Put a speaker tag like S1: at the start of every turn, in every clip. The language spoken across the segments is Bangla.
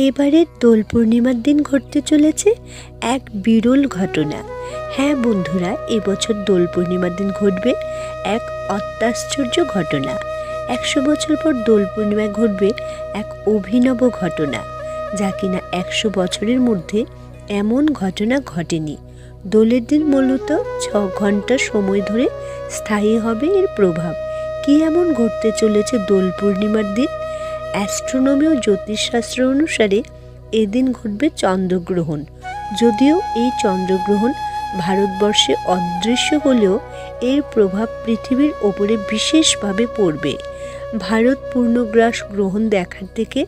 S1: এবারে দোল পূর্ণিমার দিন ঘটতে চলেছে এক বিরল ঘটনা। হ্যাঁ বন্ধুরা, এবছর দোল পূর্ণিমার দিন ঘটবে এক অত্যাশ্চর্য ঘটনা। 100 বছর পর দোল পূর্ণিমায় ঘটবে এক অভিনব ঘটনা, যা কিনা 100 বছরের মধ্যে এমন ঘটনা ঘটেনি। দোলের দিন মূলত 6 ঘন্টা সময় ধরে স্থায়ী হবে এর প্রভাব। কি এমন ঘটতে চলেছে দোল পূর্ণিমার দিন? অ্যাস্ট্রোনমি ও জ্যোতিষশাস্ত্র অনুসারে এদিন ঘটবে চন্দ্রগ্রহণ। যদিও এই চন্দ্রগ্রহণ ভারতবর্ষে অদৃশ্য হলেও এর প্রভাব পৃথিবীর ওপরে বিশেষভাবে পড়বে। ভারত পূর্ণগ্রাস গ্রহণ দেখার থেকে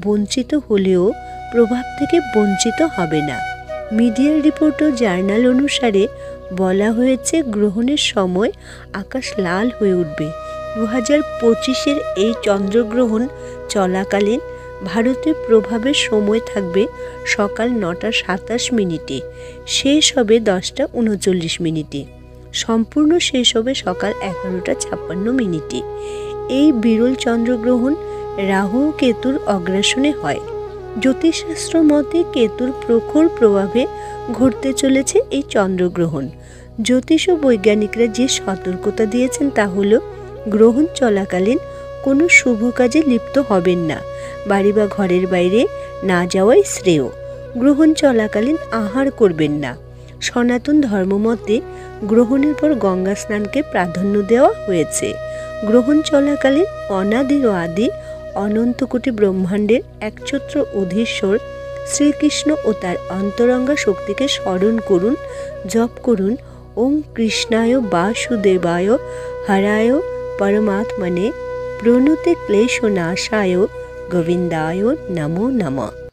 S1: বঞ্চিত হলেও প্রভাব থেকে বঞ্চিত হবে না। মিডিয়ার রিপোর্ট ও জার্নাল অনুসারে বলা হয়েছে, গ্রহণের সময় আকাশ লাল হয়ে উঠবে। 2025-এর এই চন্দ্রগ্রহণ চলাকালীন ভারতের প্রভাবের সময় থাকবে সকাল 9টা 27 মিনিটে, শেষ হবে 10টা 39 মিনিটে, সম্পূর্ণ শেষ হবে সকাল 11টা 56 মিনিটে। এই বিরল চন্দ্রগ্রহণ রাহু ও কেতুর অগ্রাসনে হয়। জ্যোতিষশাস্ত্র মতে কেতুর প্রখর প্রভাবে ঘটতে চলেছে এই চন্দ্রগ্রহণ। জ্যোতিষ ও বৈজ্ঞানিকরা যে সতর্কতা দিয়েছেন তা হলো, গ্রহণ চলাকালীন কোনো শুভ কাজে লিপ্ত হবেন না, বাড়ি বা ঘরের বাইরে না যাওয়াই শ্রেয়। গ্রহণ চলাকালীন আহার করবেন না। সনাতন ধর্মমতে গ্রহণের পর গঙ্গা স্নানকে প্রাধান্য দেওয়া হয়েছে। গ্রহণ চলাকালীন অনাদি ও আদি অনন্ত কোটি ব্রহ্মাণ্ডের একছত্র অধীশ্বর শ্রীকৃষ্ণ ও তার অন্তরঙ্গা শক্তিকে স্মরণ করুন, জপ করুন ওম কৃষ্ণায় বাসুদেবায় হরায় পরমাত্মনে প্রণুতে ক্লেশনাশায় গোবিন্দায় নমো নমঃ।